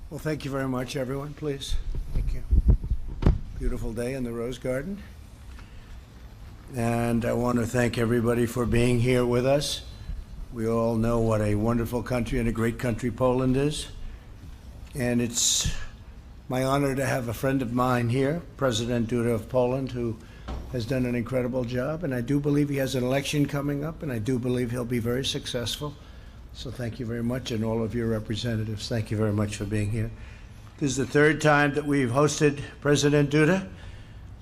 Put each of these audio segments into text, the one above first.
Well, thank you very much, everyone. Please. Thank you. Beautiful day in the Rose Garden. And I want to thank everybody for being here with us. We all know what a wonderful country and a great country Poland is. And it's my honor to have a friend of mine here, President Duda of Poland, who has done an incredible job. And I do believe he has an election coming up, and I do believe he'll be very successful. So thank you very much, and all of your representatives, thank you very much for being here. This is the third time that we've hosted President Duda.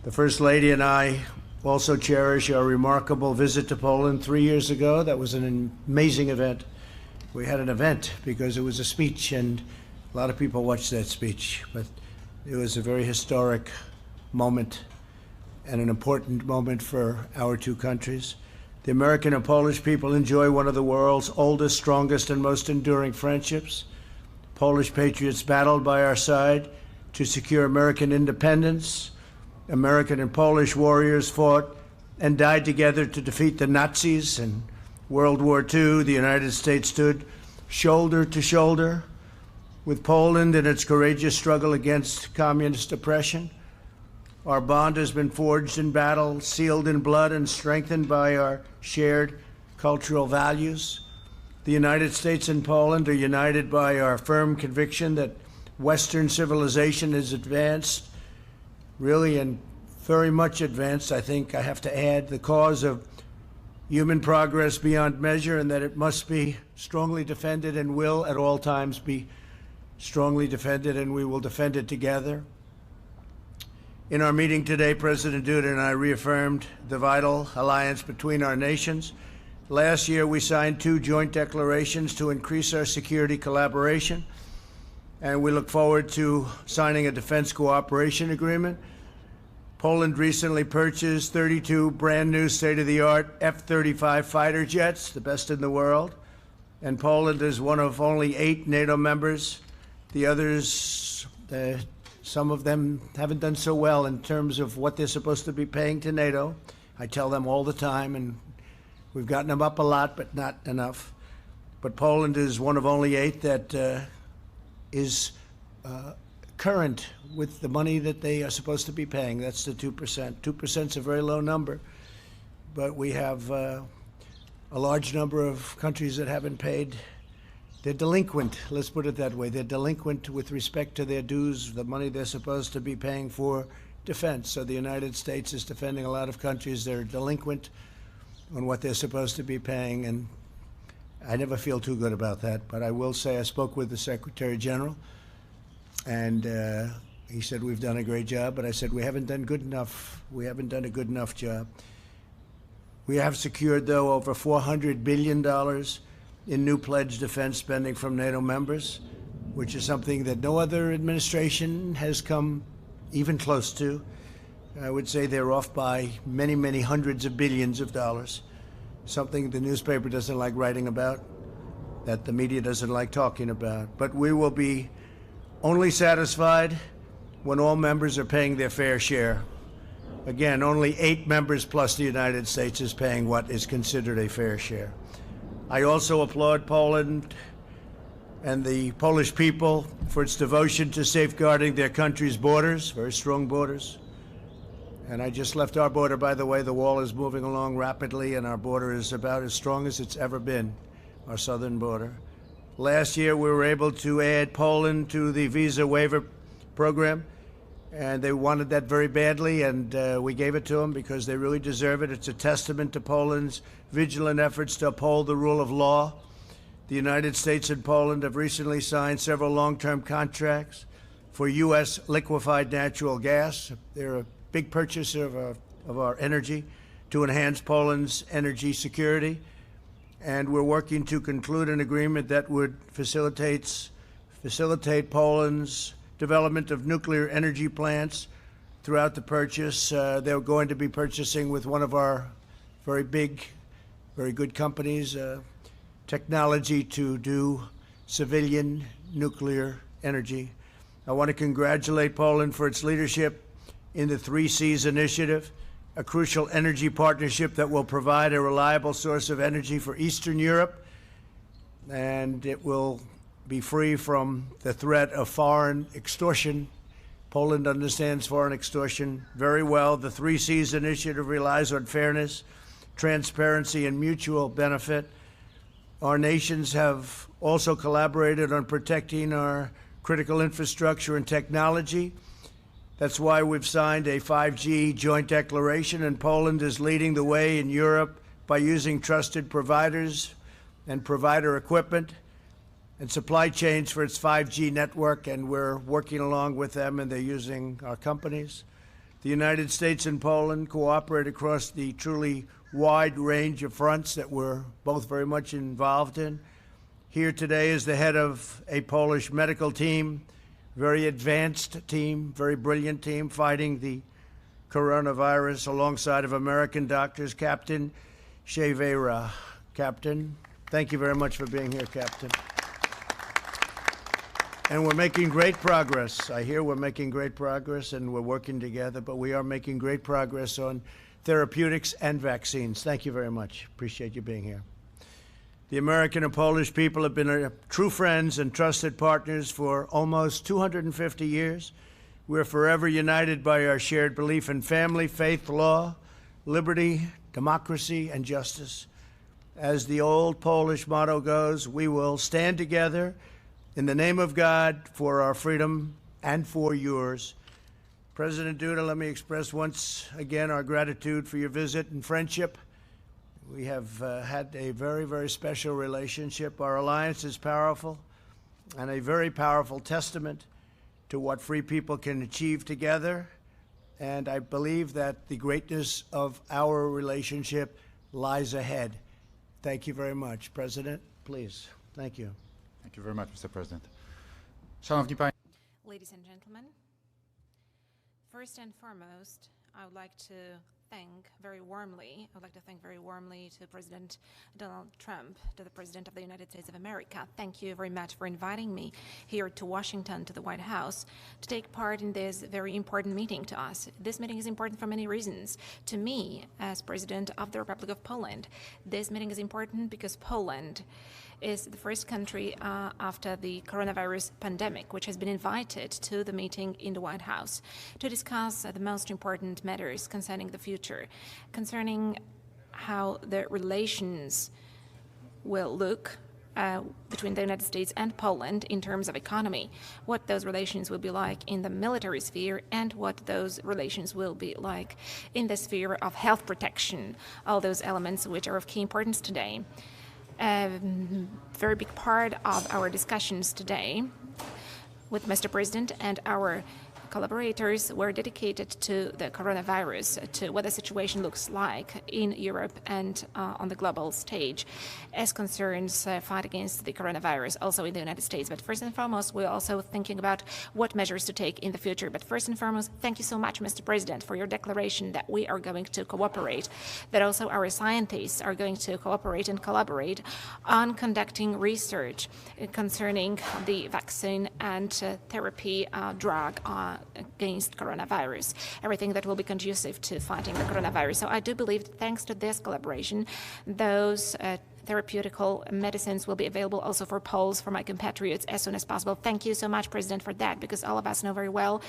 The First Lady and I also cherish our remarkable visit to Poland 3 years ago. That was an amazing event. We had an event because it was a speech, and a lot of people watched that speech, but it was a very historic moment and an important moment for our two countries. The American and Polish people enjoy one of the world's oldest, strongest, and most enduring friendships. Polish patriots battled by our side to secure American independence. American and Polish warriors fought and died together to defeat the Nazis. In World War II, the United States stood shoulder to shoulder with Poland in its courageous struggle against communist oppression. Our bond has been forged in battle, sealed in blood, and strengthened by our shared cultural values. The United States and Poland are united by our firm conviction that Western civilization is advanced, really, and very much advanced. I think I have to add the cause of human progress beyond measure, and that it must be strongly defended and will at all times be strongly defended, and we will defend it together. In our meeting today, President Duda and I reaffirmed the vital alliance between our nations. Last year, we signed 2 joint declarations to increase our security collaboration, and we look forward to signing a defense cooperation agreement. Poland recently purchased 32 brand new state-of-the-art F-35 fighter jets, the best in the world, and Poland is one of only 8 NATO members. The others, some of them haven't done so well in terms of what they're supposed to be paying to NATO. I tell them all the time, and we've gotten them up a lot, but not enough. But Poland is one of only 8 that is current with the money that they are supposed to be paying. That's the 2%. 2% is a very low number, but we have a large number of countries that haven't paid. They're delinquent, let's put it that way. They're delinquent with respect to their dues, the money they're supposed to be paying for defense. So the United States is defending a lot of countries that are delinquent on what they're supposed to be paying, and I never feel too good about that. But I will say I spoke with the Secretary General, and he said we've done a great job, but I said we haven't done good enough. We haven't done a good enough job. We have secured, though, over $400 billion in new pledged defense spending from NATO members, which is something that no other administration has come even close to. I would say they're off by many, many hundreds of billions of dollars, something the newspaper doesn't like writing about, that the media doesn't like talking about. But we will be only satisfied when all members are paying their fair share. Again, only 8 members plus the United States is paying what is considered a fair share. I also applaud Poland and the Polish people for its devotion to safeguarding their country's borders, very strong borders. And I just left our border, by the way. The wall is moving along rapidly, and our border is about as strong as it's ever been, our southern border. Last year, we were able to add Poland to the visa waiver program, and they wanted that very badly, and we gave it to them because they really deserve it. It's a testament to Poland's vigilant efforts to uphold the rule of law. The United States and Poland have recently signed several long-term contracts for U.S. liquefied natural gas. They're a big purchaser of our energy to enhance Poland's energy security. And we're working to conclude an agreement that would facilitate Poland's development of nuclear energy plants throughout the purchase. They're going to be purchasing with one of our very big, very good companies, technology to do civilian nuclear energy. I want to congratulate Poland for its leadership in the 3 Cs initiative, a crucial energy partnership that will provide a reliable source of energy for Eastern Europe, and it will be free from the threat of foreign extortion. Poland understands foreign extortion very well. The 3 C's initiative relies on fairness, transparency, and mutual benefit. Our nations have also collaborated on protecting our critical infrastructure and technology. That's why we've signed a 5G joint declaration, and Poland is leading the way in Europe by using trusted providers and provider equipment and supply chains for its 5G network, and we're working along with them, and they're using our companies. The United States and Poland cooperate across the truly wide range of fronts that we're both very much involved in. Here today is the head of a Polish medical team, very advanced team, very brilliant team, fighting the coronavirus alongside of American doctors, Captain Shevera. Captain, thank you very much for being here, Captain. And we're making great progress. I hear we're making great progress, and we're working together, but we are making great progress on therapeutics and vaccines. Thank you very much. Appreciate you being here. The American and Polish people have been true friends and trusted partners for almost 250 years. We're forever united by our shared belief in family, faith, law, liberty, democracy, and justice. As the old Polish motto goes, we will stand together in the name of God for our freedom and for yours. President Duda, let me express once again our gratitude for your visit and friendship. We have had a very, very special relationship. Our alliance is powerful and a very powerful testament to what free people can achieve together. And I believe that the greatness of our relationship lies ahead. Thank you very much. President, please. Thank you. Thank you very much, Mr. President. Szanowni Państwo. Ladies and gentlemen, first and foremost, I would like to thank very warmly to President Donald Trump, to the President of the United States of America. Thank you very much for inviting me here to Washington, to the White House, to take part in this very important meeting to us. This meeting is important for many reasons. To me, as President of the Republic of Poland, this meeting is important because Poland is the first country after the coronavirus pandemic which has been invited to the meeting in the White House to discuss the most important matters concerning the future, concerning how the relations will look between the United States and Poland in terms of economy, what those relations will be like in the military sphere, and what those relations will be like in the sphere of health protection, all those elements which are of key importance today. A very big part of our discussions today with Mr. President and our collaborators were dedicated to the coronavirus, to what the situation looks like in Europe and on the global stage as concerns fight against the coronavirus, also in the United States. But first and foremost, we're also thinking about what measures to take in the future. But first and foremost, thank you so much, Mr. President, for your declaration that we are going to cooperate, that also our scientists are going to cooperate and collaborate on conducting research concerning the vaccine and therapy drug against coronavirus, everything that will be conducive to fighting the coronavirus. So I do believe that thanks to this collaboration, those therapeutical medicines will be available also for Poles, for my compatriots, as soon as possible. Thank you so much, President, for that, because all of us know very well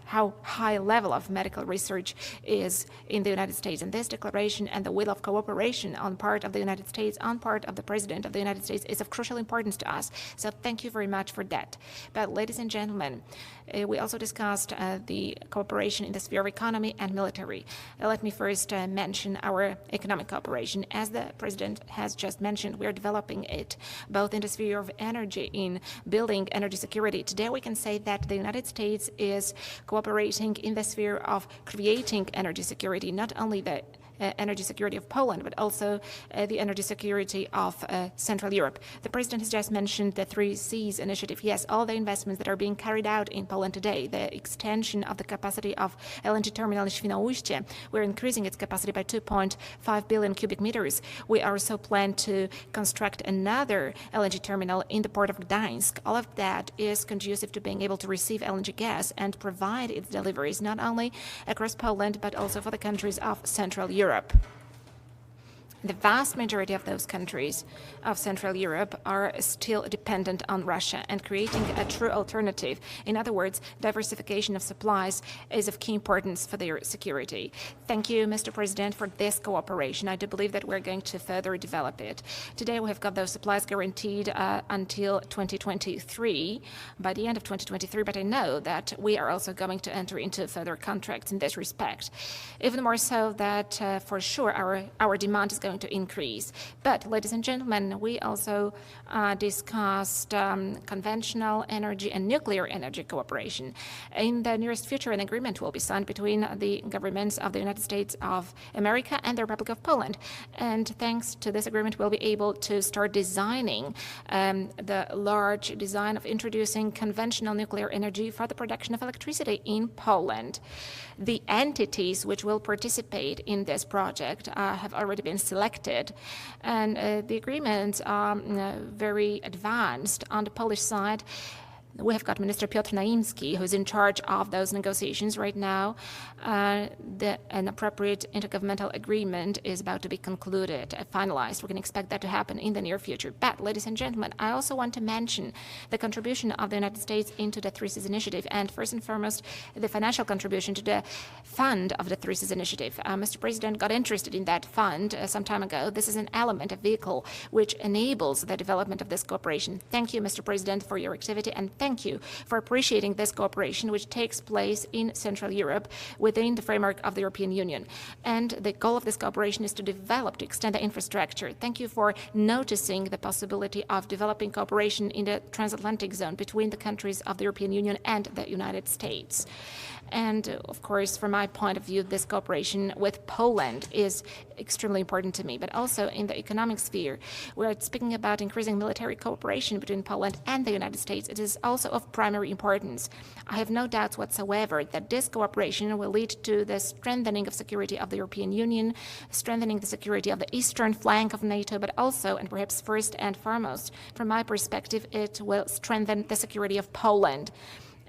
how high level of medical research is in the United States. And this declaration and the will of cooperation on part of the United States, on part of the President of the United States, is of crucial importance to us. So thank you very much for that. But ladies and gentlemen, we also discussed the cooperation in the sphere of economy and military. Let me first mention our economic cooperation. As the President has just mentioned, we are developing it both in the sphere of energy, in building energy security. Today we can say that the United States is cooperating in the sphere of creating energy security, not only the energy security of Poland, but also the energy security of Central Europe. The President has just mentioned the 3Cs initiative. Yes, all the investments that are being carried out in Poland today, the extension of the capacity of LNG terminal in Świnoujście, we're increasing its capacity by 2.5 billion cubic meters. We also plan to construct another LNG terminal in the port of Gdańsk. All of that is conducive to being able to receive LNG gas and provide its deliveries not only across Poland, but also for the countries of Central Europe. The vast majority of those countries of Central Europe are still dependent on Russia, and creating a true alternative, in other words, diversification of supplies, is of key importance for their security. Thank you, Mr. President, for this cooperation. I do believe that we're going to further develop it. Today we have got those supplies guaranteed until 2023, by the end of 2023, but I know that we are also going to enter into further contracts in this respect. Even more so that for sure our demand is going to increase. But, ladies and gentlemen, we also discussed conventional energy and nuclear energy cooperation. In the nearest future, an agreement will be signed between the governments of the United States of America and the Republic of Poland. And thanks to this agreement, we'll be able to start designing the large design of introducing conventional nuclear energy for the production of electricity in Poland. The entities which will participate in this project have already been selected, and the agreements are very advanced. On the Polish side, we have got Minister Piotr Naimski, who's in charge of those negotiations right now. An appropriate intergovernmental agreement is about to be concluded, finalized. We can expect that to happen in the near future. But, ladies and gentlemen, I also want to mention the contribution of the United States into the 3Cs initiative, and first and foremost, the financial contribution to the fund of the 3Cs initiative. Mr. President got interested in that fund some time ago. This is an element, a vehicle, which enables the development of this cooperation. Thank you, Mr. President, for your activity, and thank you for appreciating this cooperation, which takes place in Central Europe within the framework of the European Union. And the goal of this cooperation is to develop, to extend the infrastructure. Thank you for noticing the possibility of developing cooperation in the transatlantic zone between the countries of the European Union and the United States. And of course, from my point of view, this cooperation with Poland is extremely important to me, but also in the economic sphere. We're speaking about increasing military cooperation between Poland and the United States. It is also of primary importance. I have no doubts whatsoever that this cooperation will lead to the strengthening of security of the European Union, strengthening the security of the eastern flank of NATO, but also, and perhaps first and foremost, from my perspective, it will strengthen the security of Poland.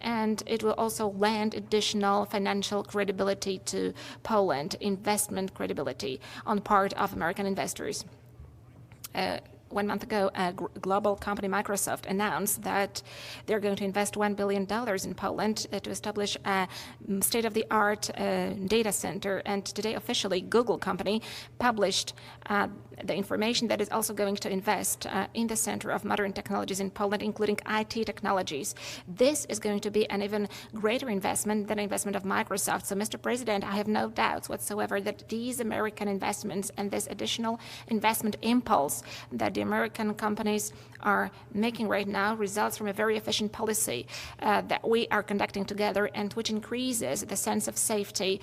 And it will also lend additional financial credibility to Poland, investment credibility on part of American investors. 1 month ago, a global company, Microsoft, announced that they're going to invest $1 billion in Poland to establish a state-of-the-art data center. And today, officially, Google company published the information that is also going to invest in the Center of Modern Technologies in Poland, including IT technologies. This is going to be an even greater investment than investment of Microsoft. So, Mr. President, I have no doubts whatsoever that these American investments and this additional investment impulse that the American companies are making right now results from a very efficient policy that we are conducting together, and which increases the sense of safety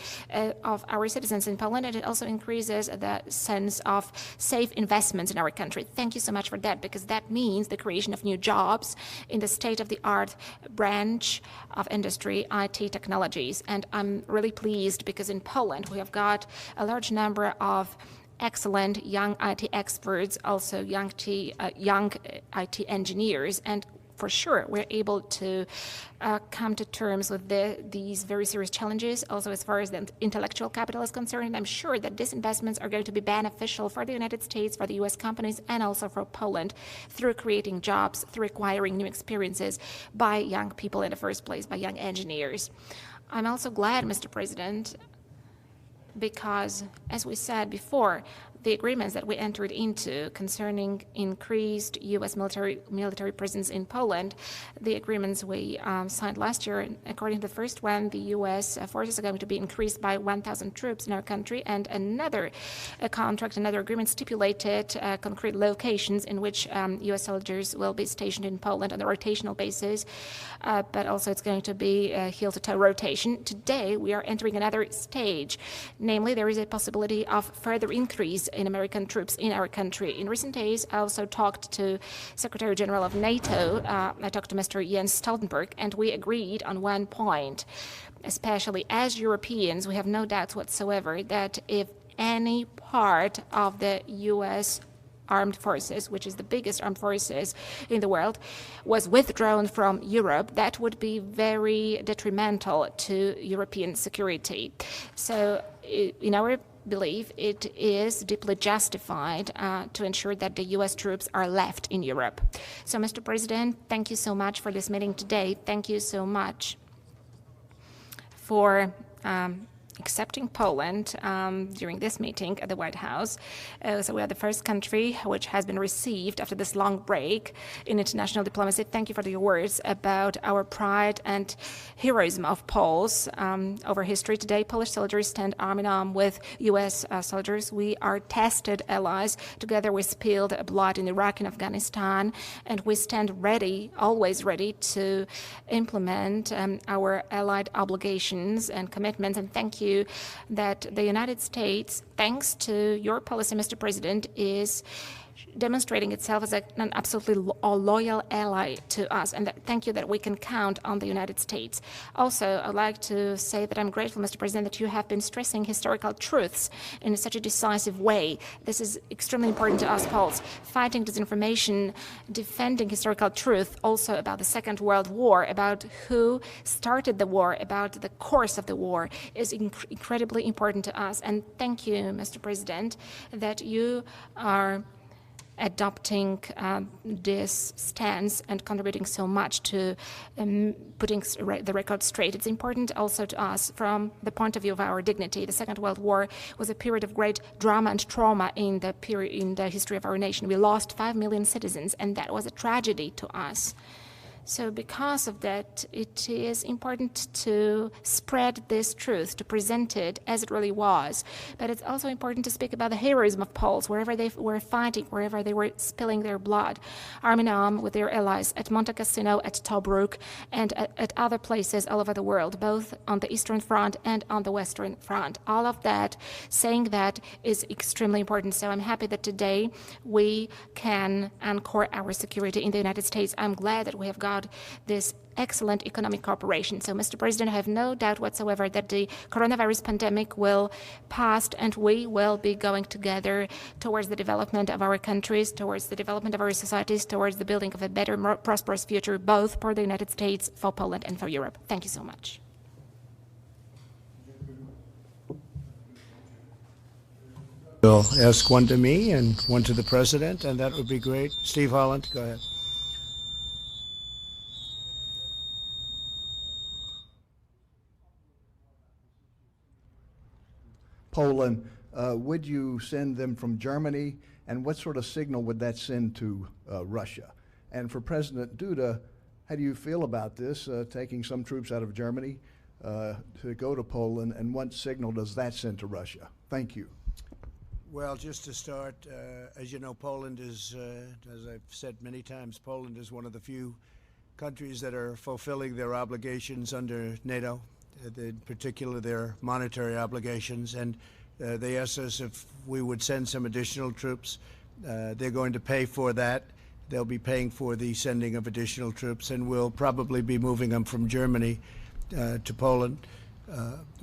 of our citizens in Poland, and it also increases the sense of safe investments in our country. Thank you so much for that, because that means the creation of new jobs in the state-of-the-art branch of industry, IT technologies. And I'm really pleased because in Poland we have got a large number of excellent young IT experts, also young IT engineers, and for sure we're able to come to terms with these very serious challenges. Also, as far as the intellectual capital is concerned, I'm sure that these investments are going to be beneficial for the United States, for the US companies, and also for Poland through creating jobs, through acquiring new experiences by young people in the first place, by young engineers. I'm also glad, Mr. President, because, as we said before, the agreements that we entered into concerning increased U.S. military presence in Poland, the agreements we signed last year, according to the first one, the U.S. forces are going to be increased by 1,000 troops in our country, and another contract, another agreement stipulated concrete locations in which U.S. soldiers will be stationed in Poland on a rotational basis, but also it's going to be a heel-to-toe rotation. Today, we are entering another stage, namely there is a possibility of further increase in American troops in our country. In recent days, I also talked to Secretary General of NATO. I talked to Mr. Jens Stoltenberg, and we agreed on one point. Especially as Europeans, we have no doubts whatsoever that if any part of the U.S. armed forces, which is the biggest armed forces in the world, was withdrawn from Europe, that would be very detrimental to European security. So in our belief, it is deeply justified to ensure that the U.S. troops are left in Europe. So, Mr. President, thank you so much for this meeting today. Thank you so much for accepting Poland during this meeting at the White House. So we are the first country which has been received after this long break in international diplomacy. Thank you for your words about our pride and heroism of Poles over history. Today, Polish soldiers stand arm in arm with U.S. Soldiers. We are tested allies. Together we spilled blood in Iraq and Afghanistan, and we stand ready, always ready, to implement our allied obligations and commitments. And thank you that the United States, thanks to your policy, Mr. President, is demonstrating itself as an absolutely loyal ally to us, and thank you that we can count on the United States. Also, I'd like to say that I'm grateful, Mr. President, that you have been stressing historical truths in such a decisive way. This is extremely important to us Poles. Fighting disinformation, defending historical truth, also about the Second World War, about who started the war, about the course of the war, is incredibly important to us. And thank you, Mr. President, that you are adopting this stance and contributing so much to putting the record straight. It's important also to us from the point of view of our dignity. The Second World War was a period of great drama and trauma in the history of our nation. We lost 5 million citizens, and that was a tragedy to us. So because of that, it is important to spread this truth, to present it as it really was. But it's also important to speak about the heroism of Poles, wherever they were fighting, wherever they were spilling their blood, arm in arm with their allies at Monte Cassino, at Tobruk, and at other places all over the world, both on the Eastern Front and on the Western Front. All of that, saying that, is extremely important. So I'm happy that today we can anchor our security in the United States. I'm glad that we have got this excellent economic cooperation. So, Mr. President, I have no doubt whatsoever that the coronavirus pandemic will pass, and we will be going together towards the development of our countries, towards the development of our societies, towards the building of a better, more prosperous future, both for the United States, for Poland, and for Europe. Thank you so much. We'll ask one to me and one to the President, and that would be great. Steve Holland, go ahead. Poland, would you send them from Germany, and what sort of signal would that send to Russia? And for President Duda, how do you feel about this, taking some troops out of Germany to go to Poland, and what signal does that send to Russia? Thank you. Well, just to start, as you know, Poland is, as I've said many times, Poland is one of the few countries that are fulfilling their obligations under NATO, in particular their monetary obligations, and they asked us if we would send some additional troops. They're going to pay for that. They'll be paying for the sending of additional troops, and we'll probably be moving them from Germany to Poland.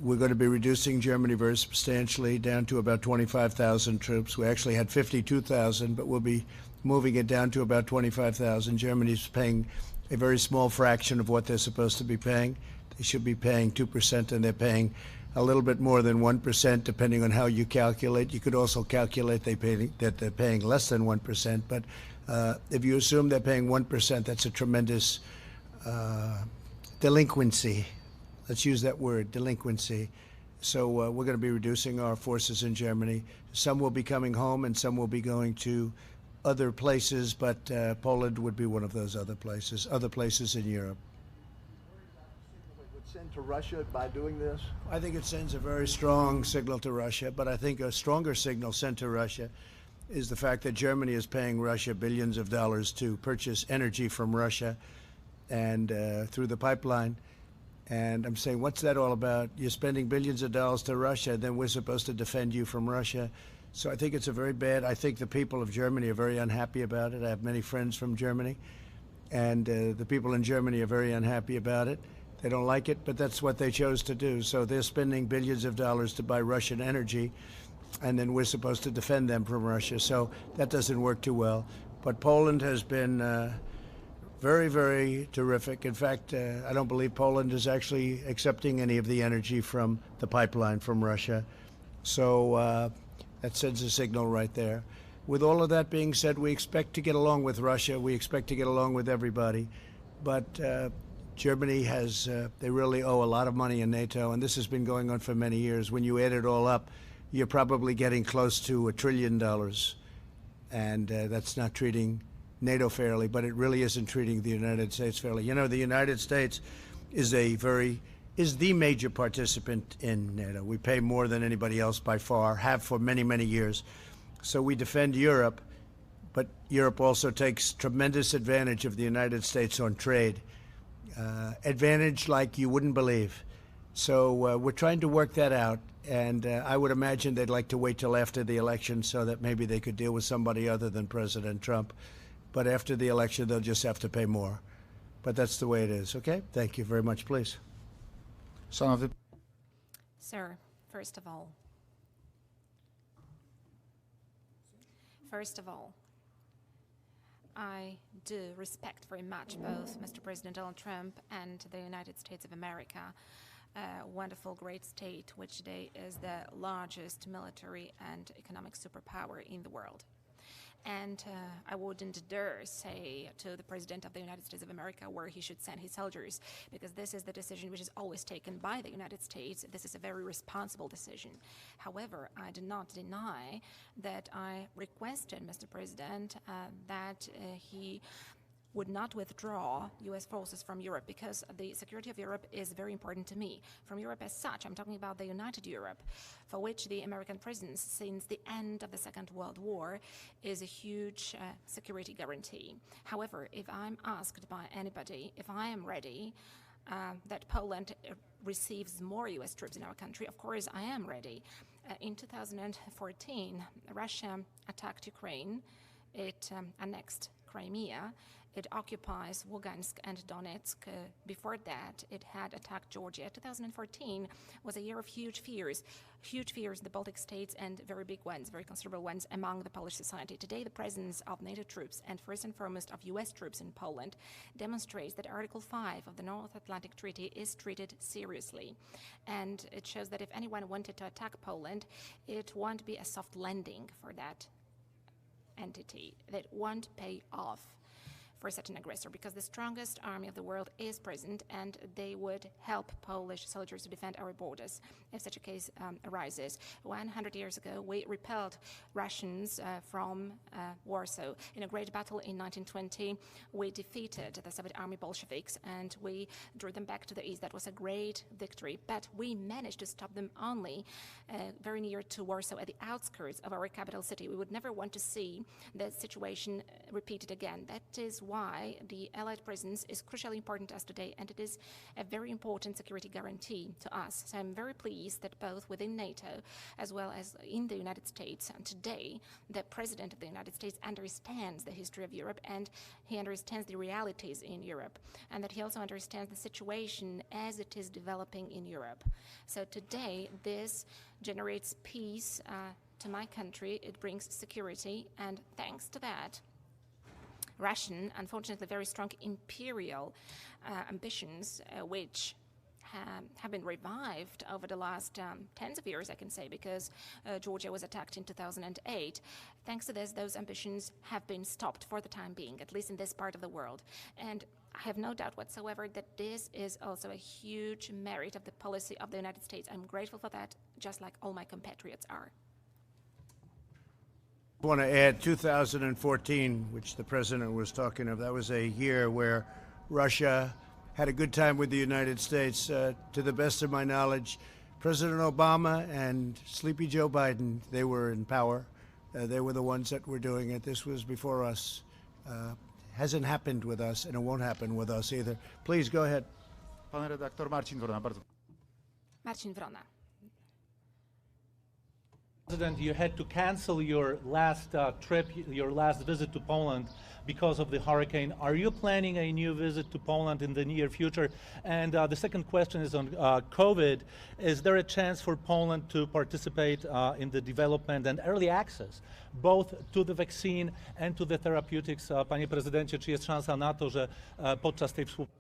We're going to be reducing Germany very substantially down to about 25,000 troops. We actually had 52,000, but we'll be moving it down to about 25,000. Germany's paying a very small fraction of what they're supposed to be paying. They should be paying 2%, and they're paying a little bit more than 1%, depending on how you calculate. You could also calculate that they're paying less than 1%, but if you assume they're paying 1%, that's a tremendous delinquency. Let's use that word, delinquency. So we're going to be reducing our forces in Germany. Some will be coming home and some will be going to other places, but Poland would be one of those other places in Europe. It would send to Russia by doing this? I think it sends a very strong signal to Russia, but I think a stronger signal sent to Russia is the fact that Germany is paying Russia billions of dollars to purchase energy from Russia and through the pipeline. And I'm saying, what's that all about? You're spending billions of dollars to Russia, then we're supposed to defend you from Russia. So I think it's a very bad, I think the people of Germany are very unhappy about it. I have many friends from Germany, and the people in Germany are very unhappy about it. They don't like it, but that's what they chose to do. So they're spending billions of dollars to buy Russian energy, and then we're supposed to defend them from Russia. So that doesn't work too well. But Poland has been very, very terrific. In fact, I don't believe Poland is actually accepting any of the energy from the pipeline from Russia. So that sends a signal right there. With all of that being said, we expect to get along with Russia. We expect to get along with everybody. But Germany has, they really owe a lot of money in NATO, and this has been going on for many years. When you add it all up, you're probably getting close to $1 trillion. And that's not treating NATO fairly, but it really isn't treating the United States fairly. You know, the United States is the major participant in NATO. We pay more than anybody else by far, have for many, many years. So we defend Europe, but Europe also takes tremendous advantage of the United States on trade. Advantage like you wouldn't believe. So we're trying to work that out, and I would imagine they'd like to wait till after the election so that maybe they could deal with somebody other than President Trump. But after the election, they'll just have to pay more. But that's the way it is, okay? Thank you very much, please. Szanowny Sir, first of all, I do respect very much both Mr. President Donald Trump and the United States of America, a wonderful, great state which today is the largest military and economic superpower in the world. And I wouldn't dare say to the President of the United States of America where he should send his soldiers, because this is the decision which is always taken by the United States. This is a very responsible decision. However, I do not deny that I requested, Mr. President, that he would not withdraw U.S. forces from Europe, because the security of Europe is very important to me. From Europe as such, I'm talking about the United Europe, for which the American presence since the end of the Second World War is a huge security guarantee. However, if I'm asked by anybody if I am ready that Poland receives more U.S. troops in our country, of course I am ready. In 2014, Russia attacked Ukraine. It annexed Crimea. It occupies Lugansk and Donetsk. Before that, it had attacked Georgia. 2014 was a year of huge fears in the Baltic states, and very big ones, very considerable ones among the Polish society. Today, the presence of NATO troops and first and foremost of U.S. troops in Poland demonstrates that Article 5 of the North Atlantic Treaty is treated seriously. And it shows that if anyone wanted to attack Poland, it won't be a soft landing for that entity. That won't pay off for such an aggressor, because the strongest army of the world is present, and they would help Polish soldiers to defend our borders if such a case arises. 100 years ago, we repelled Russians from Warsaw. In a great battle in 1920, we defeated the Soviet army Bolsheviks, and we drew them back to the east. That was a great victory, but we managed to stop them only very near to Warsaw, at the outskirts of our capital city. We would never want to see that situation repeated again. That is why the Allied presence is crucially important to us today, and it is a very important security guarantee to us. So I'm very pleased that both within NATO as well as in the United States today, the President of the United States understands the history of Europe, and he understands the realities in Europe, and that he also understands the situation as it is developing in Europe. So today, this generates peace to my country. It brings security, and thanks to that, Russian, unfortunately very strong imperial ambitions, which have been revived over the last tens of years, I can say, because Georgia was attacked in 2008. Thanks to this, those ambitions have been stopped for the time being, at least in this part of the world. And I have no doubt whatsoever that this is also a huge merit of the policy of the United States. I'm grateful for that, just like all my compatriots are. I want to add 2014, which the president was talking of. That was a year where Russia had a good time with the United States. To the best of my knowledge, President Obama and Sleepy Joe Biden, they were in power. They were the ones that were doing it. This was before us. Hasn't happened with us, and it won't happen with us either. Please go ahead. Pan redaktor Marcin Wrona, bardzo. Marcin Wrona. President, you had to cancel your last trip, your last visit to Poland because of the hurricane. Are you planning a new visit to Poland in the near future? And the second question is on COVID. Is there a chance for Poland to participate in the development and early access, both to the vaccine and to the therapeutics? Panie prezydencie, czy jest szansa na to, że podczas tej współpracy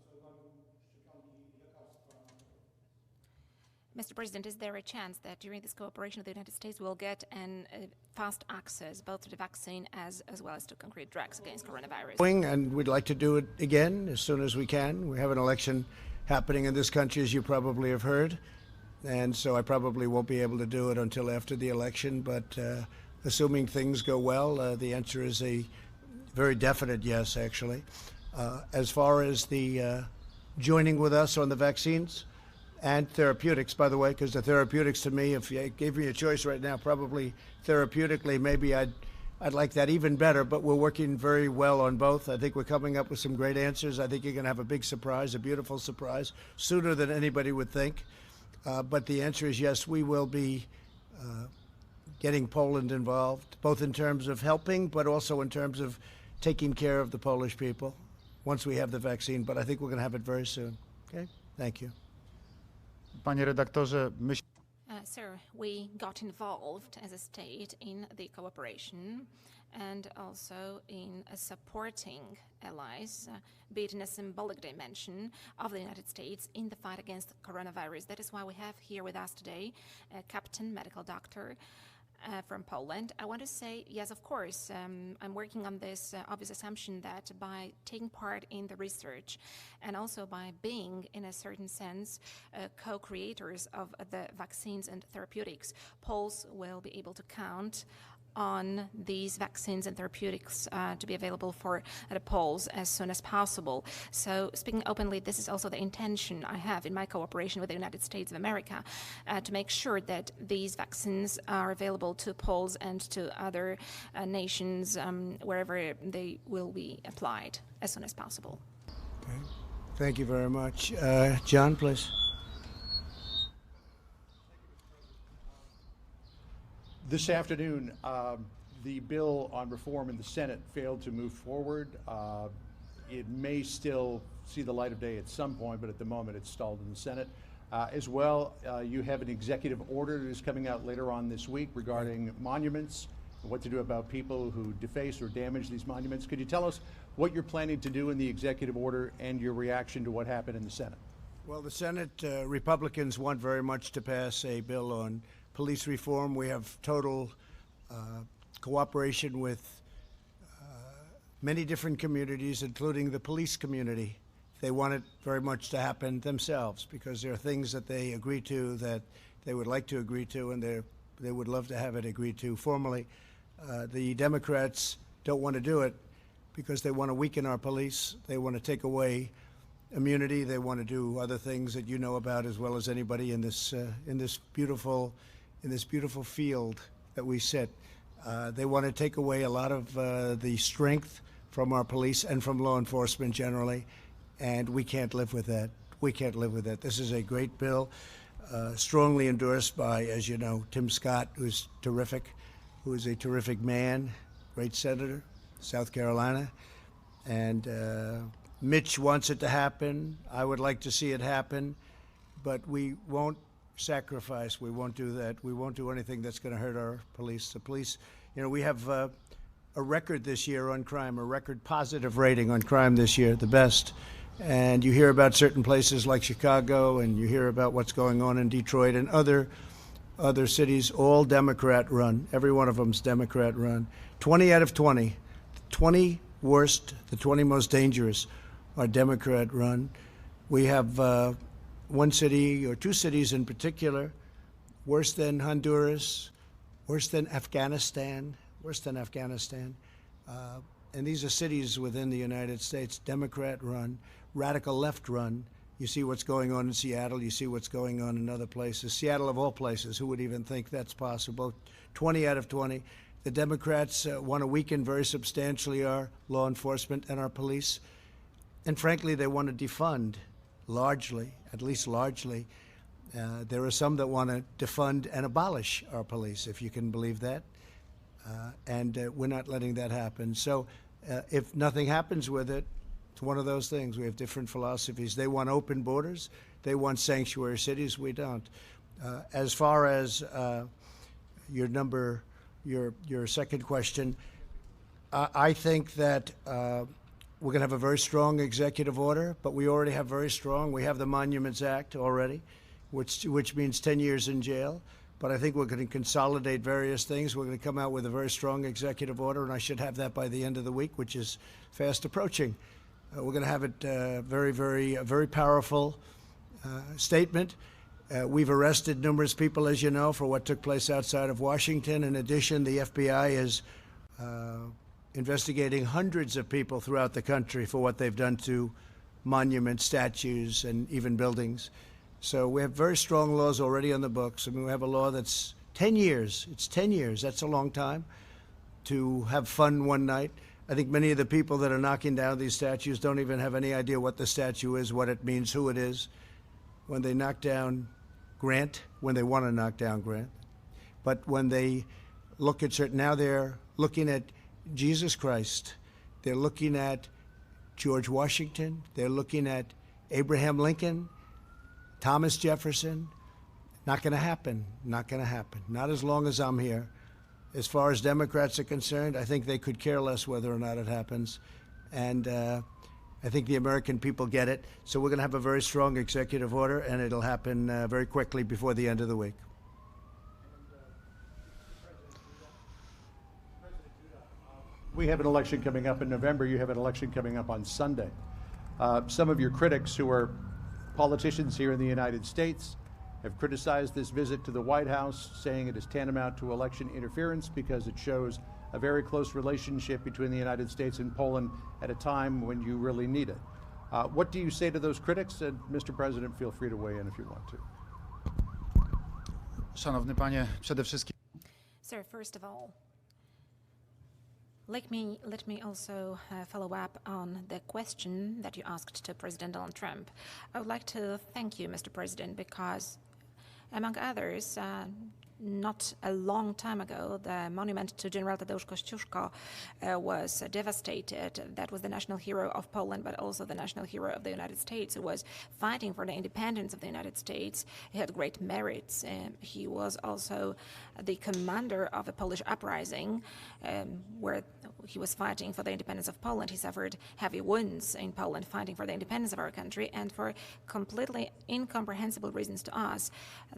Mr. President, is there a chance that during this cooperation with the United States we'll get fast access both to the vaccine as well as to concrete drugs against coronavirus? And we'd like to do it again as soon as we can. We have an election happening in this country, as you probably have heard, and so I probably won't be able to do it until after the election, but assuming things go well, the answer is a very definite yes, actually. As far as the joining with us on the vaccines, and therapeutics, by the way, because the therapeutics to me, if you gave me a choice right now, probably therapeutically, maybe I'd like that even better, but we're working very well on both. I think we're coming up with some great answers. I think you're going to have a big surprise, a beautiful surprise, sooner than anybody would think. But the answer is yes, we will be getting Poland involved, both in terms of helping, but also in terms of taking care of the Polish people once we have the vaccine. But I think we're going to have it very soon. Okay? Thank you. Panie redaktorze, Sir, we got involved as a state in the cooperation and also in supporting allies, be it in a symbolic dimension of the United States in the fight against coronavirus. That is why we have here with us today a captain, medical doctor, from Poland. I want to say, yes, of course, I'm working on this obvious assumption that by taking part in the research and also by being, in a certain sense, co-creators of the vaccines and therapeutics, Poles will be able to count on these vaccines and therapeutics to be available for the Poles as soon as possible. So speaking openly, this is also the intention I have in my cooperation with the United States of America to make sure that these vaccines are available to Poles and to other nations wherever they will be applied as soon as possible. Okay. Thank you very much. John, please. This afternoon, the bill on reform in the Senate failed to move forward. It may still see the light of day at some point, but at the moment it's stalled in the Senate. As well, you have an executive order that is coming out later on this week regarding monuments, and what to do about people who deface or damage these monuments. Could you tell us what you're planning to do in the executive order and your reaction to what happened in the Senate? Well, the Senate Republicans want very much to pass a bill on police reform. We have total cooperation with many different communities, including the police community. They want it very much to happen themselves because there are things that they agree to that they would like to agree to, and they would love to have it agreed to formally. The Democrats don't want to do it because they want to weaken our police. They want to take away immunity. They want to do other things that you know about as well as anybody in this beautiful field that we sit. They want to take away a lot of the strength from our police and from law enforcement generally, and we can't live with that. We can't live with that. This is a great bill, strongly endorsed by, as you know, Tim Scott, who's terrific, who is a terrific man, great senator, South Carolina, and Mitch wants it to happen. I would like to see it happen, but we won't sacrifice. We won't do that. We won't do anything that's going to hurt our police. The police, you know, we have a record this year on crime, a record positive rating on crime this year, the best. And you hear about certain places like Chicago, and you hear about what's going on in Detroit and other cities, all Democrat run. Every one of them's Democrat run. 20 out of 20 worst, the 20 most dangerous are Democrat-run. We have one city or two cities in particular, worse than Honduras, worse than Afghanistan, and these are cities within the United States, Democrat-run, radical left-run. You see what's going on in Seattle. You see what's going on in other places. Seattle, of all places, who would even think that's possible? 20 out of 20. The Democrats want to weaken very substantially our law enforcement and our police. And frankly, they want to defund largely, at least largely. There are some that want to defund and abolish our police, if you can believe that. And we're not letting that happen. So if nothing happens with it, it's one of those things. We have different philosophies. They want open borders. They want sanctuary cities. We don't. As far as your second question, I think that we're going to have a very strong executive order, but we already have very strong. We have the Monuments Act already, which means 10 years in jail. But I think we're going to consolidate various things. We're going to come out with a very strong executive order, and I should have that by the end of the week, which is fast approaching. We're going to have it very powerful statement. We've arrested numerous people, as you know, for what took place outside of Washington. In addition, the FBI is investigating hundreds of people throughout the country for what they've done to monuments, statues, and even buildings. So we have very strong laws already on the books. I mean, we have a law that's 10 years. It's 10 years. That's a long time to have fun one night. I think many of the people that are knocking down these statues don't even have any idea what the statue is, what it means, who it is. When they knock down Grant, when they want to knock down Grant, but when they look at certain, now they're looking at Jesus Christ, they're looking at George Washington, they're looking at Abraham Lincoln, Thomas Jefferson. Not going to happen. Not going to happen. Not as long as I'm here. As far as Democrats are concerned, I think they could care less whether or not it happens. And I think the American people get it. So we're going to have a very strong executive order, and it'll happen very quickly before the end of the week. We have an election coming up in November. You have an election coming up on Sunday. Some of your critics, who are politicians here in the United States, have criticized this visit to the White House, saying it is tantamount to election interference because it shows a very close relationship between the United States and Poland at a time when you really need it. What do you say to those critics? And Mr. President, feel free to weigh in if you want to. Szanowny panie, przede wszystkim. Sir, first of all, let me also follow up on the question that you asked to President Donald Trump. I would like to thank you, Mr. President, because, among others, not a long time ago, the monument to General Tadeusz Kościuszko was devastated. That was the national hero of Poland, but also the national hero of the United States, who was fighting for the independence of the United States. He had great merits. He was also the commander of a Polish uprising where he was fighting for the independence of Poland. He suffered heavy wounds in Poland fighting for the independence of our country, and for completely incomprehensible reasons to us,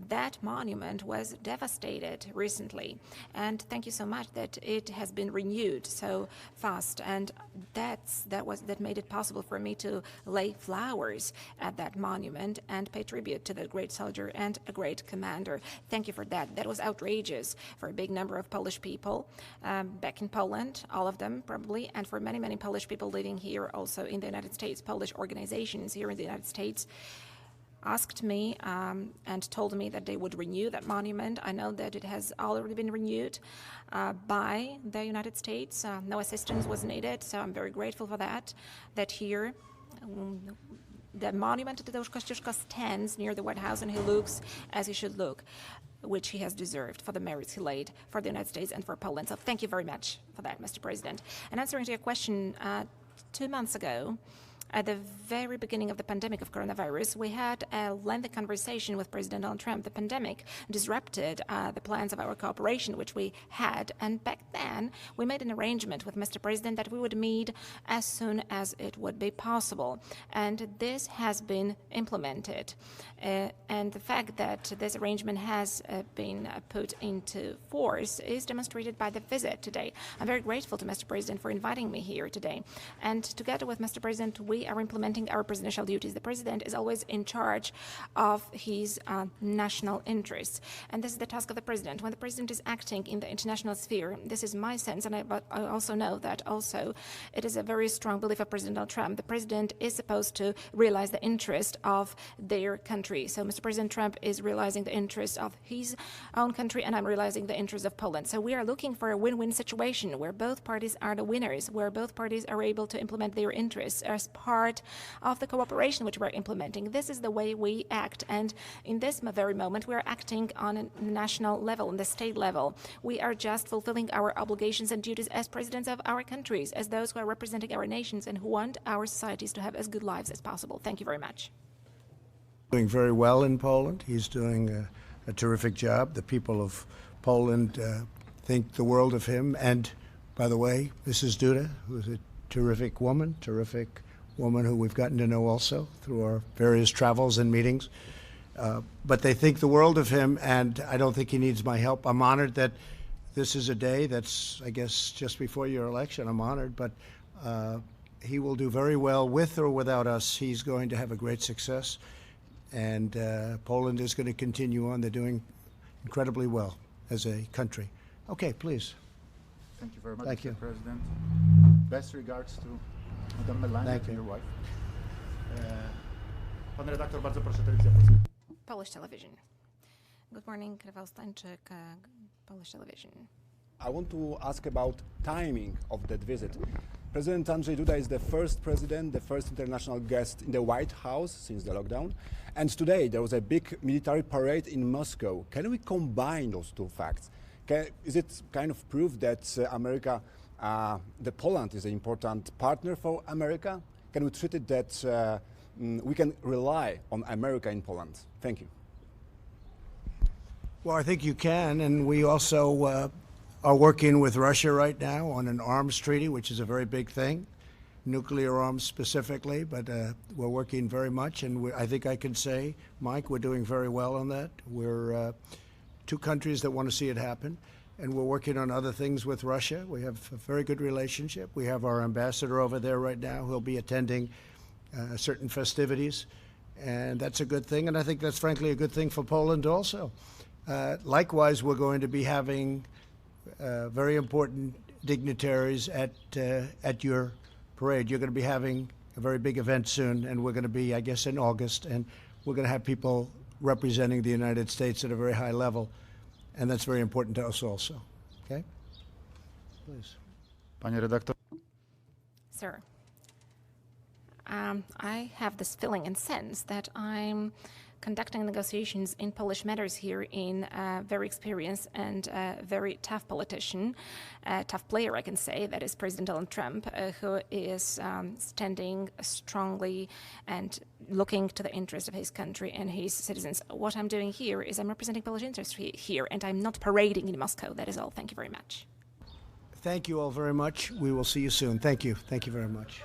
that monument was devastated recently. And thank you so much that it has been renewed so fast, and that made it possible for me to lay flowers at that monument and pay tribute to that great soldier and a great commander. Thank you for that. That was outrageous for a big number of Polish people back in Poland, all of them probably, and for many, many Polish people living here also in the United States. Polish organizations here in the United States asked me and told me that they would renew that monument. I know that it has already been renewed by the United States. No assistance was needed, so I'm very grateful for that here the monument to Tadeusz Kościuszko stands near the White House, and he looks as he should look, which he has deserved for the merits he laid for the United States and for Poland. So thank you very much for that, Mr. President. And answering to your question, 2 months ago, at the very beginning of the pandemic of coronavirus, we had a lengthy conversation with President Donald Trump. The pandemic disrupted the plans of our cooperation, which we had. And back then, we made an arrangement with Mr. President that we would meet as soon as it would be possible. And this has been implemented. And the fact that this arrangement has been put into force is demonstrated by the visit today. I'm very grateful to Mr. President for inviting me here today. And together with Mr. President, we we are implementing our presidential duties. The president is always in charge of his national interests, and this is the task of the president. When the president is acting in the international sphere, this is my sense, and but I also know that also it is a very strong belief of President Donald Trump. The president is supposed to realize the interest of their country. So Mr. President Trump is realizing the interest of his own country, and I'm realizing the interest of Poland. So we are looking for a win-win situation where both parties are the winners, where both parties are able to implement their interests as part of the cooperation which we're implementing. This is the way we act, and in this very moment we are acting on a national level, on the state level. We are just fulfilling our obligations and duties as presidents of our countries, as those who are representing our nations and who want our societies to have as good lives as possible. Thank you very much. Doing very well in Poland. He's doing a terrific job. The people of Poland think the world of him. And by the way, Mrs. Duda, who's a terrific woman who we've gotten to know also through our various travels and meetings. But they think the world of him, and I don't think he needs my help. I'm honored that this is a day that's, I guess, just before your election. I'm honored, but he will do very well with or without us. He's going to have a great success, and Poland is going to continue on. They're doing incredibly well as a country. Okay, please. Thank you very much, Thank Mr. you. President. Best regards to Madame Melania, Thank to you. your wife. Pan redaktor, bardzo proszę, telewizja polska. Polish television. Good morning, Rafał Stańczyk, Polish television. I want to ask about timing of that visit. President Andrzej Duda is the first president, the first international guest in the White House since the lockdown. And today there was a big military parade in Moscow. Can we combine those two facts? Is it kind of proof that that Poland is an important partner for America? Can we treat it that we can rely on America in Poland? Thank you. Well, I think you can, and we also are working with Russia right now on an arms treaty, which is a very big thing, nuclear arms specifically, but we're working very much, and I think I can say, Mike, we're doing very well on that. We're two countries that want to see it happen, and we're working on other things with Russia. We have a very good relationship. We have our ambassador over there right now who'll be attending certain festivities, and that's a good thing, and I think that's frankly a good thing for Poland also. Likewise, we're going to be having very important dignitaries at your parade. You're going to be having a very big event soon, and we're going to be, I guess, in August, and we're going to have people representing the United States at a very high level, and that's very important to us also. Okay? Please. Panie redaktor. Sir, I have this feeling and sense that I'm conducting negotiations in Polish matters here in a very experienced and very tough politician, a tough player, I can say, that is President Donald Trump, who is standing strongly and looking to the interest of his country and his citizens. What I'm doing here is I'm representing Polish interests here, and I'm not parading in Moscow. That is all. Thank you very much. Thank you all very much. We will see you soon. Thank you. Thank you very much.